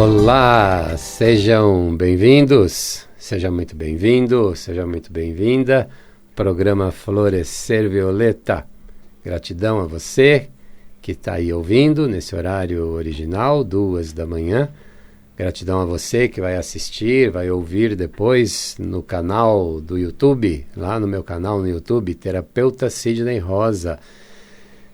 Olá, sejam bem-vindos, seja muito bem-vindo, seja muito bem-vinda. Programa Florescer Violeta. Gratidão a você que está aí ouvindo nesse horário original, 2 da manhã. Gratidão a você que vai assistir, vai ouvir depois no canal do YouTube, lá no meu canal no YouTube, Terapeuta Sidney Rosa.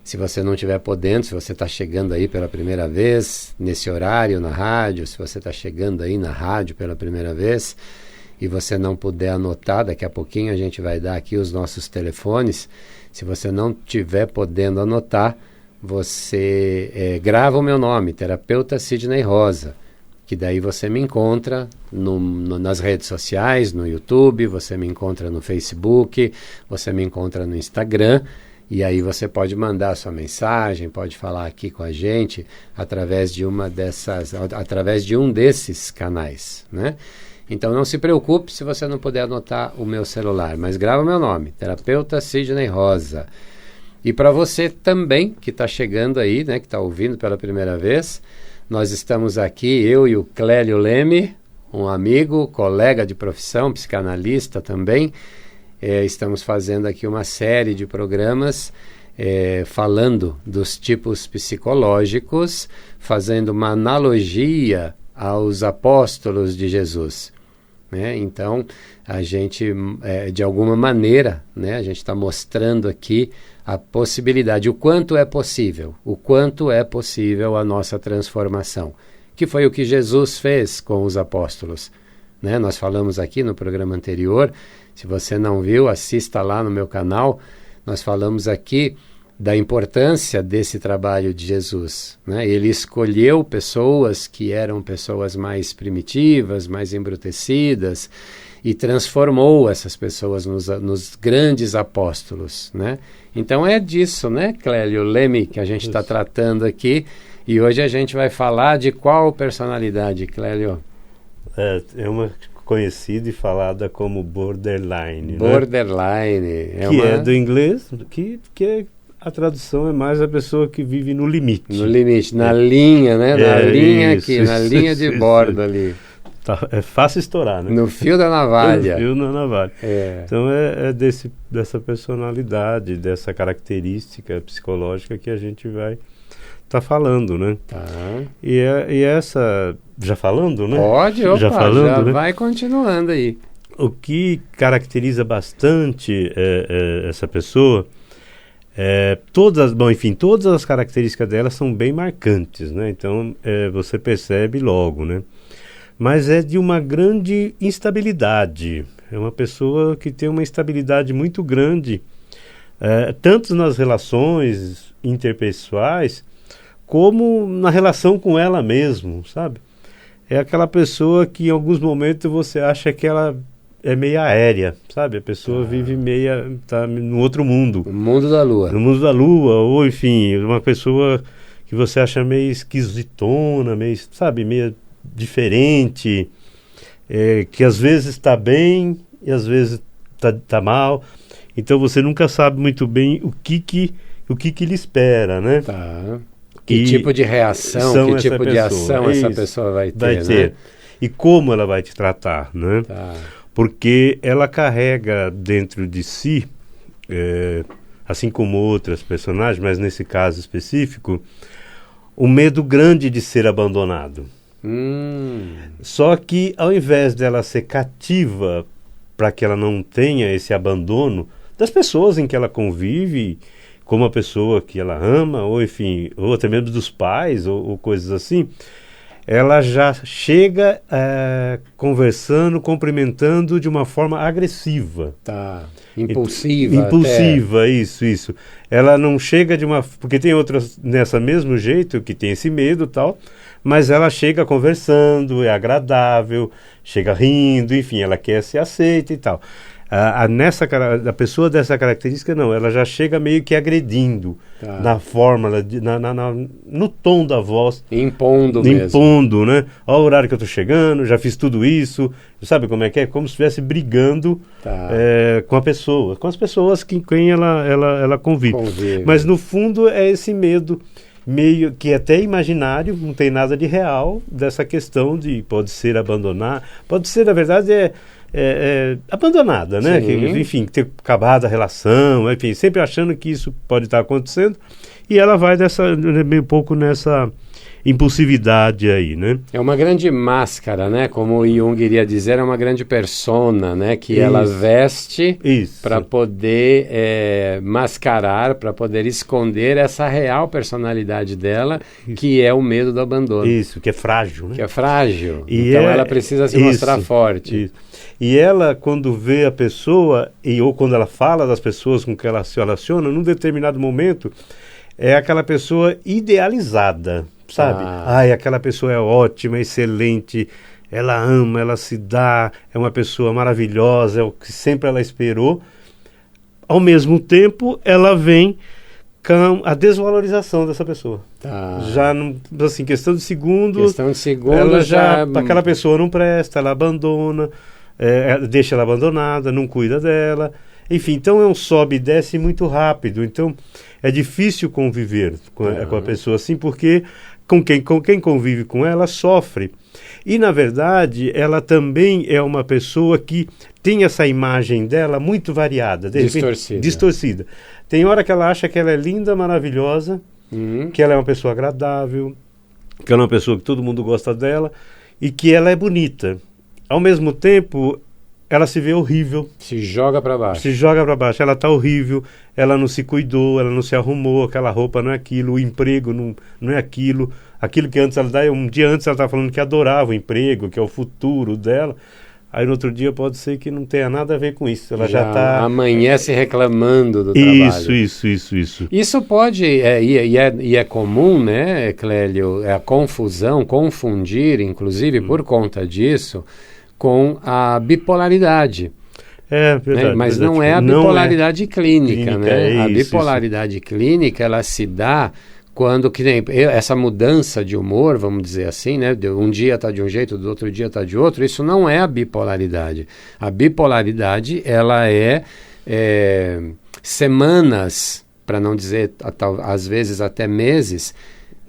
Se você não estiver podendo, se você está chegando aí pela primeira vez, nesse horário na rádio, se você está chegando aí na rádio pela primeira vez e você não puder anotar, daqui a pouquinho a gente vai dar aqui os nossos telefones. Se você não estiver podendo anotar, você grava o meu nome, Terapeuta Sidney Rosa, que daí você me encontra nas redes sociais, no YouTube, você me encontra no Facebook, você me encontra no Instagram. E aí você pode mandar a sua mensagem, pode falar aqui com a gente através de um desses canais, né? Então não se preocupe se você não puder anotar o meu celular, mas grava o meu nome, Terapeuta Sidney Rosa. E para você também que está chegando aí, né, que está ouvindo pela primeira vez, nós estamos aqui, eu e o Clélio Leme, um amigo, colega de profissão, psicanalista também. Estamos fazendo aqui uma série de programas falando dos tipos psicológicos, fazendo uma analogia aos apóstolos de Jesus, né? Então, a gente, de alguma maneira, né, a gente está mostrando aqui a possibilidade, o quanto é possível a nossa transformação, que foi o que Jesus fez com os apóstolos, né? Nós falamos aqui no programa anterior. Se você não viu, assista lá no meu canal. Nós falamos aqui da importância desse trabalho de Jesus, né? Ele escolheu pessoas que eram pessoas mais primitivas, mais embrutecidas, e transformou essas pessoas nos grandes apóstolos, né? Então é disso, né, Clélio Leme, que a gente está tratando aqui. E hoje a gente vai falar de qual personalidade, Clélio? É uma conhecida e falada como borderline. Borderline. Né? Que é do inglês, que a tradução é mais a pessoa que vive no limite. No limite, na linha, né? Na linha isso, aqui, na linha de bordo ali. Tá, é fácil estourar, né? No fio da navalha. No fio da navalha. Então dessa personalidade, dessa característica psicológica que a gente vai falando, né? Tá. E essa... Já falando, né? Pode, opa, já né? Vai continuando aí. O que caracteriza bastante essa pessoa, todas as características dela são bem marcantes, né? Então, você percebe logo, né? Mas é de uma grande instabilidade. É uma pessoa que tem uma instabilidade muito grande, tanto nas relações interpessoais, como na relação com ela mesma, sabe? É aquela pessoa que em alguns momentos você acha que ela é meio aérea, sabe? A pessoa vive tá no outro mundo. No mundo da lua. No mundo da lua, ou enfim, uma pessoa que você acha meio esquisitona, meio diferente, que às vezes está bem e às vezes tá mal. Então você nunca sabe muito bem o que lhe espera, né? Tá. Que tipo de reação, que tipo de ação essa pessoa vai ter, né? E como ela vai te tratar, né? Tá. Porque ela carrega dentro de si, assim como outras personagens, mas nesse caso específico, um medo grande de ser abandonado. Só que ao invés dela ser cativa para que ela não tenha esse abandono das pessoas em que ela convive, como a pessoa que ela ama, ou enfim, ou até mesmo dos pais, ou coisas assim, ela já chega conversando, cumprimentando de uma forma agressiva. Tá. Impulsiva. Impulsiva, isso. Ela não chega porque tem outras nessa mesmo jeito, que tem esse medo e tal, mas ela chega conversando, é agradável, chega rindo, enfim, ela quer ser aceita e tal. A pessoa dessa característica não, ela já chega meio que agredindo, na forma, no tom da voz. Impondo mesmo. Impondo, né? Olha o horário que eu tô chegando, já fiz tudo isso. Sabe como é que é? Como se estivesse brigando com a pessoa, com as pessoas com quem ela convive. Mas no fundo é esse medo meio que até imaginário, não tem nada de real dessa questão de pode ser abandonar, pode ser, na verdade, abandonada, né? Que, enfim, ter acabado a relação, enfim, sempre achando que isso pode estar acontecendo, e ela vai meio pouco nessa impulsividade aí, né? É uma grande máscara, né? Como o Jung iria dizer, é uma grande persona, né? Que ela veste para poder mascarar, para poder esconder essa real personalidade dela, que é o medo do abandono. Isso, que é frágil, né? Que é frágil. Então ela precisa se mostrar forte. Isso. E ela, quando vê a pessoa, ou quando ela fala das pessoas com que ela se relaciona, num determinado momento, é aquela pessoa idealizada, sabe? Aquela pessoa é ótima, excelente, ela ama, ela se dá, é uma pessoa maravilhosa, é o que sempre ela esperou. Ao mesmo tempo, ela vem com a desvalorização dessa pessoa. Já, assim, questão de segundos, ela já aquela pessoa não presta, ela abandona, deixa ela abandonada, não cuida dela. Enfim, então é um sobe e desce muito rápido. Então, é difícil conviver com a pessoa assim, porque com quem convive com ela sofre. E, na verdade, ela também é uma pessoa que tem essa imagem dela muito variada. Distorcida. Tem hora que ela acha que ela é linda, maravilhosa, que ela é uma pessoa agradável, que ela é uma pessoa que todo mundo gosta dela e que ela é bonita. Ao mesmo tempo, ela se vê horrível. Se joga para baixo. Ela está horrível, ela não se cuidou, ela não se arrumou, aquela roupa não é aquilo, o emprego não é aquilo. Aquilo que antes um dia antes ela estava falando que adorava o emprego, que é o futuro dela. Aí no outro dia pode ser que não tenha nada a ver com isso. Ela já está... amanhece reclamando do trabalho. Isso. Isso pode, e é comum, né, Clélio, a confusão, confundir, inclusive por conta disso, com a bipolaridade. Verdade. Mas não é a bipolaridade clínica, né? A bipolaridade clínica, ela se dá quando, que nem essa mudança de humor, vamos dizer assim, né? Um dia está de um jeito, do outro dia está de outro. Isso não é a bipolaridade. A bipolaridade, ela é semanas, para não dizer às vezes até meses,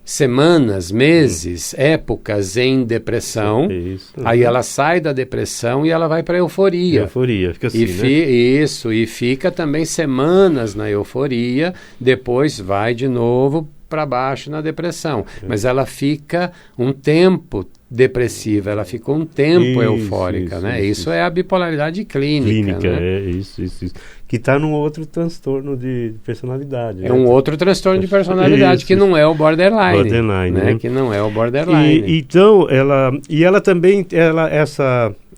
semanas, meses, épocas em depressão. Aí ela sai da depressão e ela vai para a euforia. Fica assim, Isso, e fica também semanas na euforia, depois vai de novo para baixo na depressão. Mas ela fica um tempo depressiva, ela fica um tempo eufórica, né? Isso é a bipolaridade clínica, né? Isso. Que está num outro transtorno de personalidade. É um outro transtorno de personalidade que não é o borderline, né? Que não é o borderline. Então, ela também,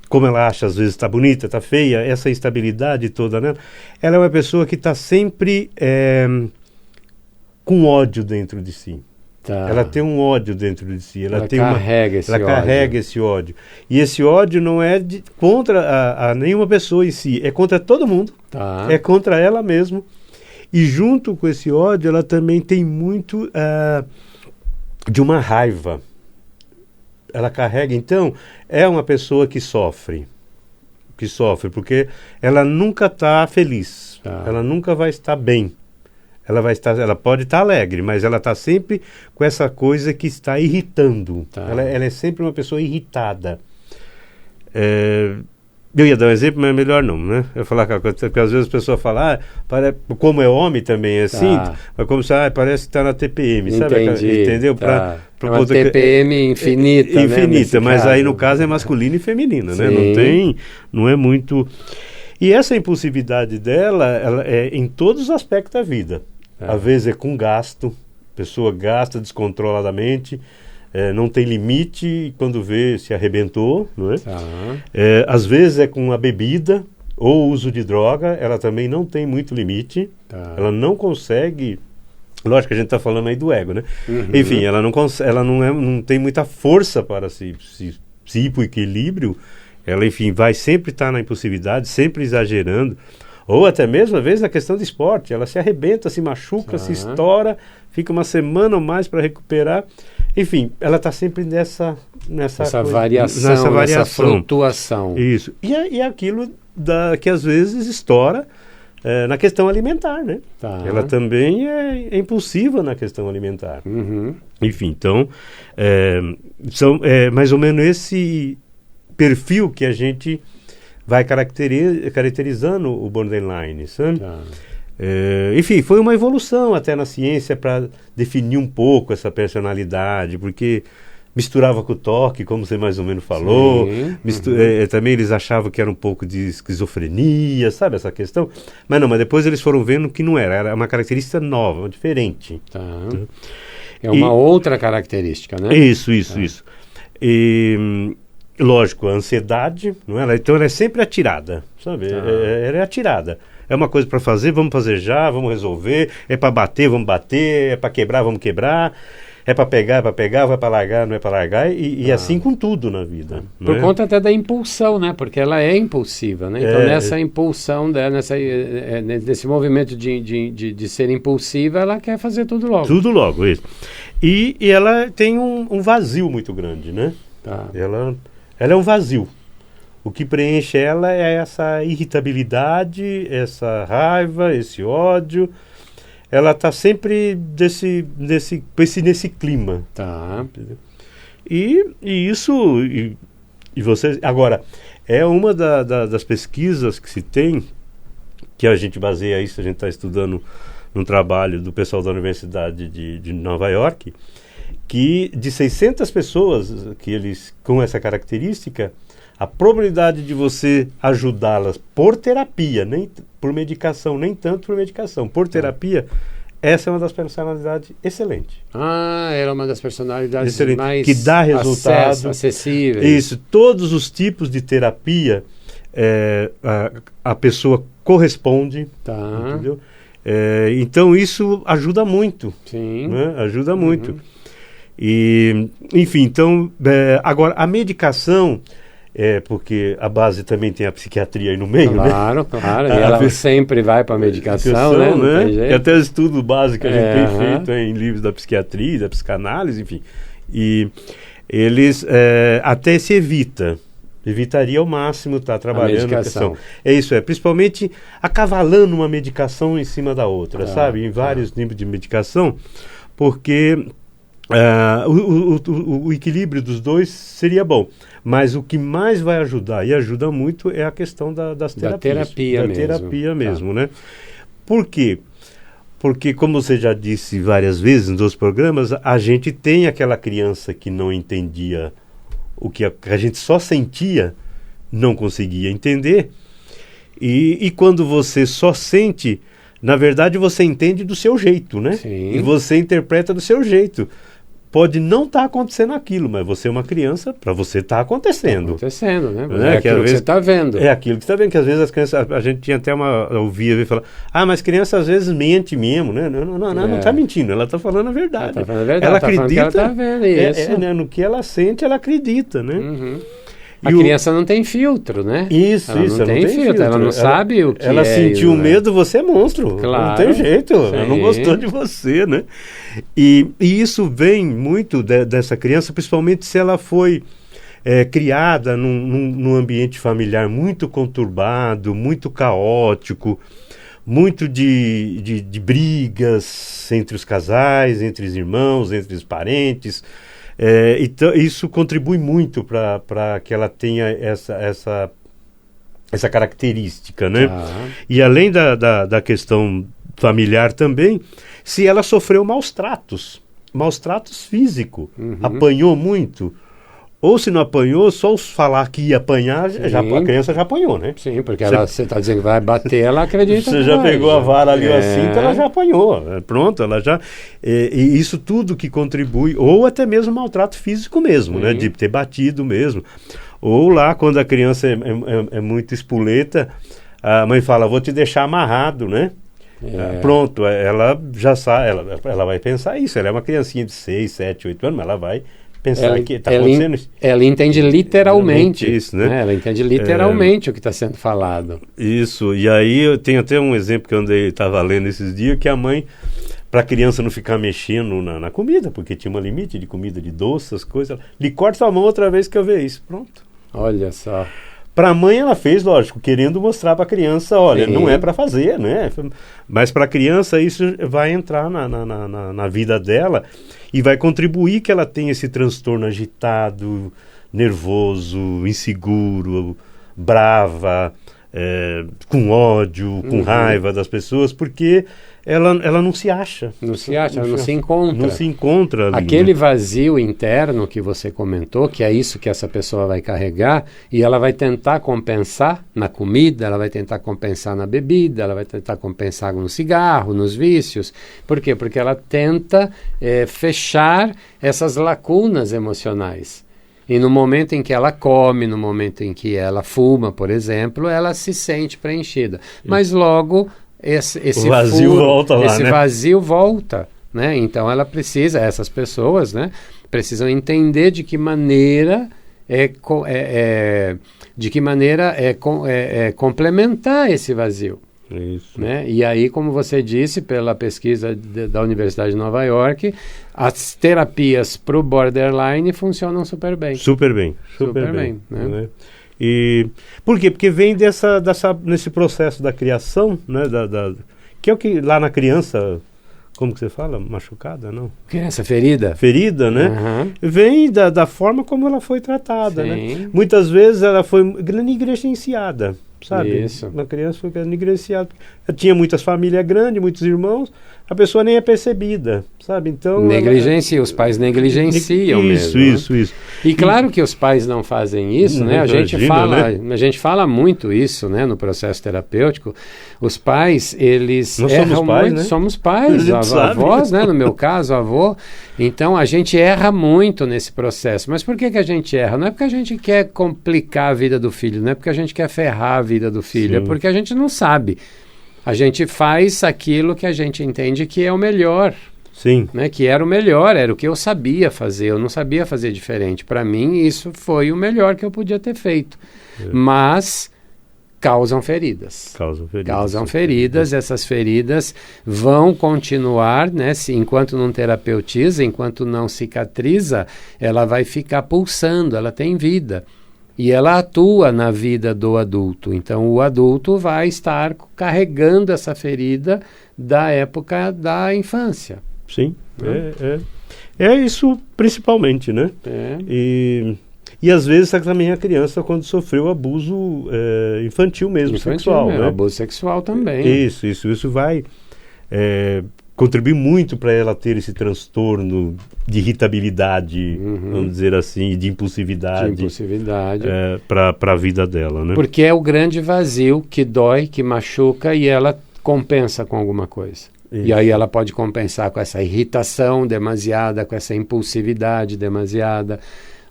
como ela acha, às vezes está bonita, está feia, essa instabilidade toda nela, ela é uma pessoa que está sempre com ódio dentro de si. Ela tem um ódio dentro de si. Ela carrega esse ódio. E esse ódio não é contra a nenhuma pessoa em si, é contra todo mundo. É contra ela mesma. E junto com esse ódio, ela também tem muito de uma raiva. Ela carrega. Então, é uma pessoa que sofre, porque ela nunca está feliz. Ela nunca vai estar bem. Ela pode estar alegre, mas ela está sempre com essa coisa que está irritando. Ela é sempre uma pessoa irritada. Eu ia dar um exemplo, mas é melhor não, né? Eu falar porque às vezes a pessoa fala, como é homem também, assim, mas como se parece que está na TPM, sabe? Entendeu? É uma TPM infinita, infinita, né? Mas aí no caso é masculino e feminino, né? Não é muito... E essa impulsividade dela, ela é em todos os aspectos da vida. Às vezes é com gasto, a pessoa gasta descontroladamente, não tem limite, e quando vê, se arrebentou, não é? Às vezes é com a bebida ou uso de droga, ela também não tem muito limite, ela não consegue... Lógico que a gente está falando aí do ego, né? Enfim, ela não tem muita força para se ir para o equilíbrio. Ela, enfim, vai sempre estar na impulsividade, sempre exagerando. Ou até mesmo, às vezes, na questão de esporte. Ela se arrebenta, se machuca, se estoura, fica uma semana ou mais para recuperar. Enfim, ela está sempre nessa variação, nessa flutuação. Isso. E é aquilo que às vezes estoura na questão alimentar, né? Tá. Ela também é impulsiva na questão alimentar. Uhum. Enfim, então, são mais ou menos esse perfil que a gente vai caracterizando o borderline, sabe? Tá. Enfim, foi uma evolução até na ciência para definir um pouco essa personalidade, porque misturava com o toque, como você mais ou menos falou. Também eles achavam que era um pouco de esquizofrenia, sabe, essa questão? Mas depois eles foram vendo que não era uma característica nova, diferente. Tá. É uma outra característica, né? Isso. E, lógico, a ansiedade, não é? Então ela é sempre atirada, sabe? Tá. Ela é atirada. É uma coisa para fazer, vamos fazer já, vamos resolver. É para bater, vamos bater. É para quebrar, vamos quebrar. É para pegar, vai para largar, não é para largar. E assim com tudo na vida. Por conta até da impulsão, né? Porque ela é impulsiva, né? Então nessa impulsão dela, nesse movimento de ser impulsiva, ela quer fazer tudo logo. Tudo logo, isso. E ela tem um vazio muito grande, né? Tá. Ela é um vazio. O que preenche ela é essa irritabilidade, essa raiva, esse ódio. Ela está sempre nesse clima. Tá. E isso... E você... Agora, é uma das pesquisas que se tem, que a gente baseia isso, a gente está estudando num trabalho do pessoal da Universidade de Nova York, que de 600 pessoas que eles com essa característica, a probabilidade de você ajudá-las por terapia, nem por medicação, nem tanto por medicação, por terapia, essa é uma das personalidades excelente. Era uma das personalidades excelente, mais que dá resultado, acessíveis. Isso, todos os tipos de terapia, a pessoa corresponde, entendeu? Então isso ajuda muito. Sim. Né? Ajuda muito. E, enfim, então, agora a medicação, porque a base também tem a psiquiatria aí no meio, claro, né? Claro, e ela sempre vai para a medicação, né? Não tem jeito. E até o estudo básico que a gente tem feito em livros da psiquiatria, da psicanálise, enfim. E eles até se evitaria ao máximo estar trabalhando a questão. Principalmente acavalando uma medicação em cima da outra, sabe? Em vários tipos de medicação, porque o equilíbrio dos dois seria bom. Mas o que mais vai ajudar, e ajuda muito, é a questão das terapias. Da terapia mesmo, né? Por quê? Porque, como você já disse várias vezes nos programas, a gente tem aquela criança que não entendia o que a gente só sentia, não conseguia entender. E quando você só sente, na verdade você entende do seu jeito, né? Sim. E você interpreta do seu jeito. Pode não estar acontecendo aquilo, mas você é uma criança, para você está acontecendo. Acontecendo, né? É aquilo que você está vendo. É aquilo que você está vendo, que às vezes as crianças, a gente tinha até ouvia falar, mas criança às vezes mente mesmo, né? Não está mentindo, ela está falando a verdade. Ela está falando a verdade, ela acredita, ela está vendo isso. Né? No que ela sente, ela acredita, né? Uhum. A criança não tem filtro, né? Isso, ela não tem filtro. Ela não sabe o que ela sentiu isso, medo, você é monstro. Claro. Não tem jeito. Sim. Ela não gostou de você, né? E isso vem muito dessa criança, principalmente se ela foi criada num ambiente familiar muito conturbado, muito caótico, muito de brigas entre os casais, entre os irmãos, entre os parentes. Então, isso contribui muito para que ela tenha essa característica, né? E além da questão familiar também, se ela sofreu maus tratos físicos, apanhou muito, ou se não apanhou, só falar que ia apanhar, a criança já apanhou, né? Sim, porque você está dizendo que vai bater, ela acredita. Você já pegou a vara ali, a cinta, ela já apanhou. Pronto, ela já... E isso tudo que contribui, ou até mesmo maltrato físico mesmo, né? De ter batido mesmo. Ou lá, quando a criança é muito espoleta, a mãe fala, vou te deixar amarrado, né? Pronto, ela já sabe, ela vai pensar isso. Ela é uma criancinha de 6, 7, 8 anos, mas ela vai pensar que está acontecendo isso. Ela entende literalmente isso, né? Ela entende literalmente o que está sendo falado. Isso, e aí eu tenho até um exemplo que eu estava lendo esses dias, que a mãe, para a criança não ficar mexendo na comida, porque tinha um limite de comida, de doce, essas coisas, lhe corta sua mão outra vez que eu ver isso. Pronto. Olha só. Para a mãe ela fez, lógico, querendo mostrar para a criança, olha, Sim. não é para fazer, né? Mas para a criança isso vai entrar na vida dela e vai contribuir que ela tenha esse transtorno agitado, nervoso, inseguro, brava, com ódio, com raiva das pessoas, porque ela não se acha. Não se acha, ela não se encontra. Não se encontra ali. Aquele vazio interno que você comentou, que é isso que essa pessoa vai carregar, e ela vai tentar compensar na comida, ela vai tentar compensar na bebida, ela vai tentar compensar no cigarro, nos vícios. Por quê? Porque ela tenta fechar essas lacunas emocionais. E no momento em que ela come, no momento em que ela fuma, por exemplo, ela se sente preenchida. Mas logo esse vazio furo, volta lá, esse né? vazio volta, né? Então ela precisa, essas pessoas, né, precisam entender de que maneira complementar esse vazio. Isso. Né? E aí, como você disse, pela pesquisa da Universidade de Nova York, as terapias para o borderline funcionam super bem. Super bem. Né? E por quê? Porque vem nesse processo da criação, né? Que é o que lá na criança, como que você fala? Machucada, não? Criança ferida? Ferida, né? Uhum. Vem da forma como ela foi tratada, né? Muitas vezes ela foi negligenciada, sabe? Isso. Uma criança foi negligenciada. Tinha muitas famílias grandes, muitos irmãos, a pessoa nem é percebida, sabe? Então negligencia, os pais negligenciam mesmo. Isso. E claro que os pais não fazem isso, né? A gente fala muito isso, né? No processo terapêutico. Os pais, eles erram muito. Né? Somos pais, avós, né? No meu caso, avô. Então a gente erra muito nesse processo. Mas por que a gente erra? Não é porque a gente quer complicar a vida do filho, não é porque a gente quer ferrar a vida do filho, Sim. É porque a gente não sabe. A gente faz aquilo que a gente entende que é o melhor. Sim. Né? Que era o melhor, era o que eu sabia fazer. Eu não sabia fazer diferente. Para mim, isso foi o melhor que eu podia ter feito. Mas causam feridas. Causam feridas. Essas feridas vão continuar, né? Enquanto não terapeutiza, enquanto não cicatriza, ela vai ficar pulsando, ela tem vida. E ela atua na vida do adulto. Então, o adulto vai estar carregando essa ferida da época da infância. Sim, é isso principalmente, né? E às vezes também a criança quando sofreu abuso infantil mesmo, sexual. Né? Abuso sexual também. Isso vai contribuir muito para ela ter esse transtorno de irritabilidade, vamos dizer assim, de impulsividade. Para a vida dela, né? Porque é o grande vazio que dói, que machuca e ela compensa com alguma coisa. Isso. E aí ela pode compensar com essa irritação demasiada, com essa impulsividade demasiada,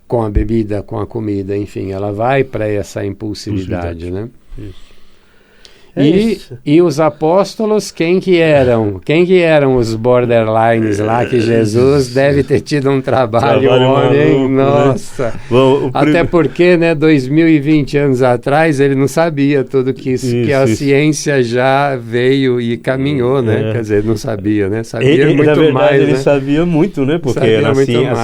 com a bebida, com a comida, enfim, ela vai para essa impulsividade, né? Isso. E os apóstolos, quem que eram? Quem que eram os borderlines lá que Jesus deve ter tido um trabalho homem, nossa. Né? Bom, até porque, né, 2020 anos atrás, ele não sabia tudo que a ciência já veio e caminhou, né? Quer dizer, não sabia, né? Sabia muito na verdade, mais, ele né? sabia muito, né? Porque a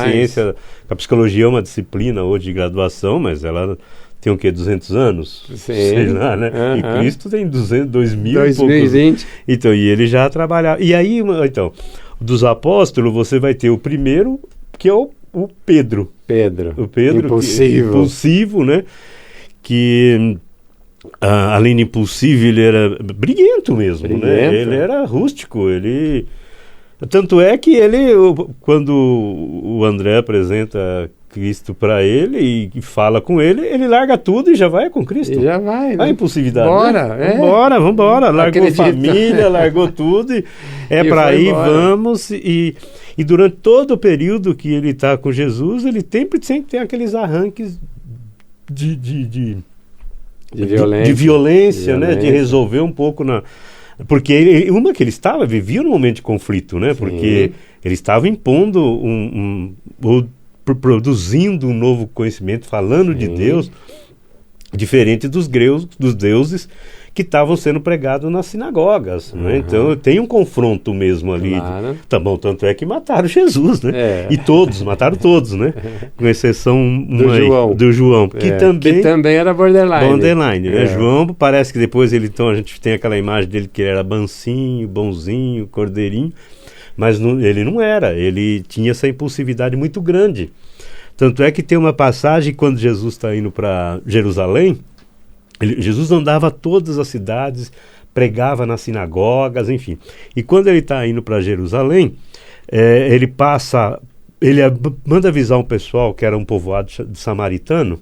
ciência, a psicologia é uma disciplina hoje de graduação, mas ela tem o quê? 200 anos? Sim. Sei lá, né? E Cristo tem 2020. Então, e ele já trabalhava. E aí, então, dos apóstolos, você vai ter o primeiro, que é o Pedro. O Pedro. Impulsivo, né? Que, além de impulsivo, ele era briguento mesmo, né? Ele era rústico, Tanto é que quando o André apresenta Cristo para ele e fala com ele, ele larga tudo e já vai com Cristo. E já vai, né? A impulsividade. Bora, né? Vambora. Largou família, largou tudo. E para aí, vamos. E durante todo o período que ele está com Jesus, ele sempre tem aqueles arranques de violência, né? De resolver um pouco porque que ele vivia num momento de conflito, né? Sim. Porque ele estava impondo produzindo um novo conhecimento, falando de Deus, diferente dos deuses que que estavam sendo pregados nas sinagogas, né? Então tem um confronto mesmo ali. Claro. Tá bom, tanto é que mataram Jesus, né? E mataram todos, né? Com exceção do João, que também era borderline. Né? João parece que depois a gente tem aquela imagem dele que ele era mansinho, bonzinho, cordeirinho, mas ele não era, ele tinha essa impulsividade muito grande. Tanto é que tem uma passagem quando Jesus está indo para Jerusalém, Jesus andava a todas as cidades, pregava nas sinagogas, enfim. E quando ele está indo para Jerusalém, ele manda avisar um pessoal que era um povoado samaritano,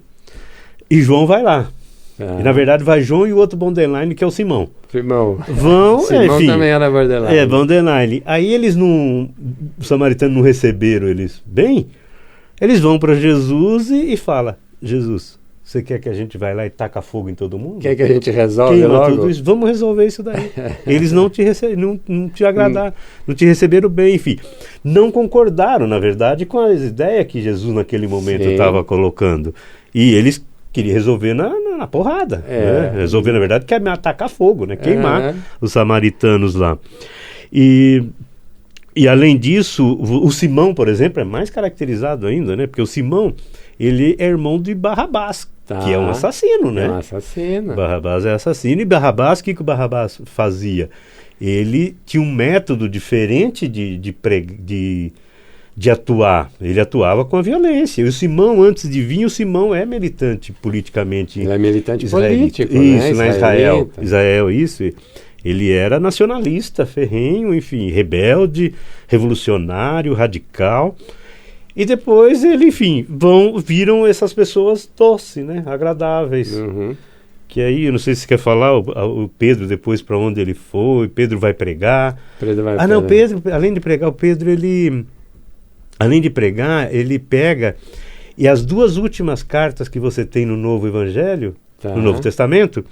e João vai lá. E na verdade vai João e o outro borderline, que é o Simão. Simão enfim, também era borderline. Borderline. Aí os samaritanos não receberam eles bem, eles vão para Jesus e falam: Jesus, você quer que a gente vai lá e taca fogo em todo mundo? Quer que a gente resolve logo? Tudo isso? Vamos resolver isso daí. Eles não te agradaram, não te receberam bem, enfim. Não concordaram, na verdade, com as ideias que Jesus naquele momento estava colocando. E eles queriam resolver na porrada. Né? Resolver, na verdade, que é atacar fogo, né? Queimar os samaritanos lá. E além disso, o Simão, por exemplo, é mais caracterizado ainda, né? Porque o Simão, ele é irmão de Barrabás, que é um assassino, né? É um assassino. Barrabás é assassino. E Barrabás, o que o Barrabás fazia? Ele tinha um método diferente de atuar. Ele atuava com a violência. E o Simão, antes de vir, o Simão é militante politicamente. Ele é militante político, isso, né? Israel, isso. Ele era nacionalista, ferrenho, enfim, rebelde, revolucionário, radical. E depois viram essas pessoas doces, né? Agradáveis. Que aí, eu não sei se você quer falar, o Pedro depois para onde ele foi, Pedro vai pregar. Pedro, além de pregar, o Pedro, além de pregar, ele pega, e as duas últimas cartas que você tem no Novo Evangelho, no Novo Testamento,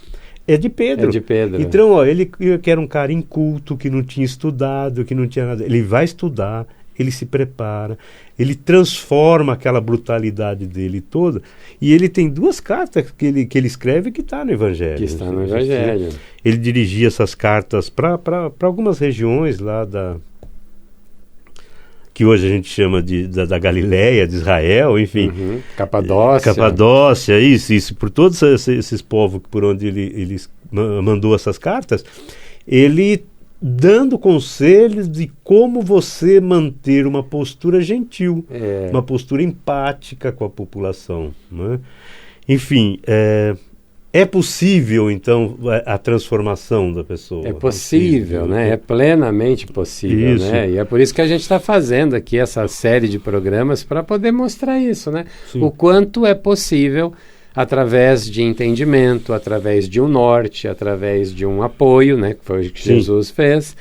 é de Pedro. Então, ele que era um cara inculto, que não tinha estudado, que não tinha nada. Ele vai estudar, ele se prepara, ele transforma aquela brutalidade dele toda, e ele tem duas cartas que ele escreve que está no Evangelho. Que está no Evangelho. Ele dirigia essas cartas para algumas regiões lá que hoje a gente chama da Galileia, de Israel, enfim. Capadócia, isso, por todos esses povos por onde ele mandou essas cartas, ele dando conselhos de como você manter uma postura gentil, uma postura empática com a população, né? Enfim, é possível, então, a transformação da pessoa. É possível, né? É plenamente possível, né? E é por isso que a gente está fazendo aqui essa série de programas para poder mostrar isso, né? Sim. O quanto é possível, através de entendimento, através de um norte, através de um apoio, né? Que foi o que Jesus fez,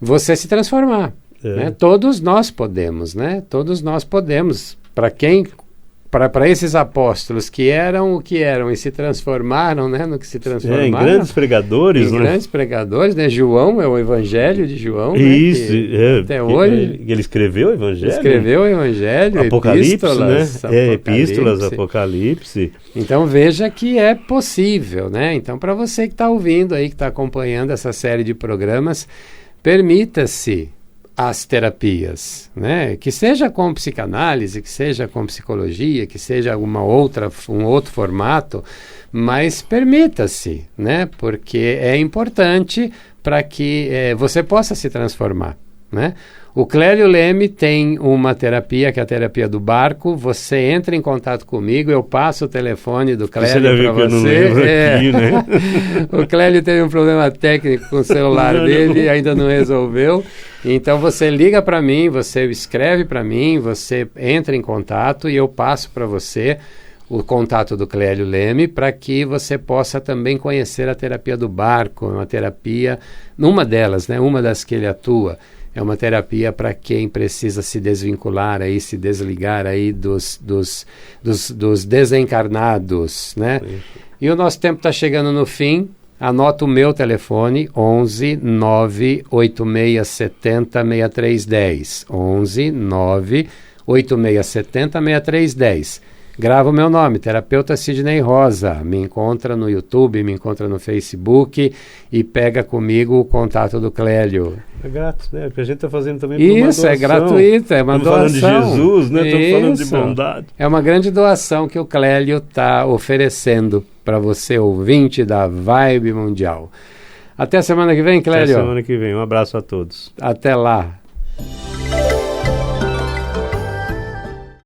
você se transformar. Né? Todos nós podemos, né? Todos nós podemos. Para esses apóstolos que eram o que eram e se transformaram, né, no que se transformaram. Em grandes pregadores, né? Grandes pregadores, né? João é o Evangelho de João. Isso, né? Até hoje. Ele escreveu o Evangelho. Escreveu o Evangelho, Apocalipse, epístolas, né? Epístolas, Apocalipse. Então veja que é possível, né? Então para você que está ouvindo aí, que está acompanhando essa série de programas, permita-se as terapias, né? Que seja com psicanálise, que seja com psicologia, que seja um outro formato, mas permita-se, né? Porque é importante para que você possa se transformar, né? O Clélio Leme tem uma terapia, que é a terapia do barco. Você entra em contato comigo, eu passo o telefone do Clélio para você. Eu não lembro aqui, né? O Clélio teve um problema técnico com o celular dele e ainda não resolveu. Então você liga para mim, você escreve para mim, você entra em contato e eu passo para você o contato do Clélio Leme para que você possa também conhecer a terapia do barco. É uma terapia, uma delas, né? Uma das que ele atua. É uma terapia para quem precisa se desvincular aí, se desligar aí dos desencarnados, né? E o nosso tempo está chegando no fim. Anota o meu telefone, 11 98670 6310. 11 98670 6310. grava o meu nome, Terapeuta Sidney Rosa. Me encontra no YouTube, me encontra no Facebook e pega comigo o contato do Clélio. É grátis, né? Porque a gente está fazendo também por uma doação. Isso, é gratuito, é uma doação. Estamos falando de Jesus, né? Estamos falando de bondade. É uma grande doação que o Clélio está oferecendo para você, ouvinte da Vibe Mundial. Até a semana que vem, Clélio. Até a semana que vem. Um abraço a todos. Até lá.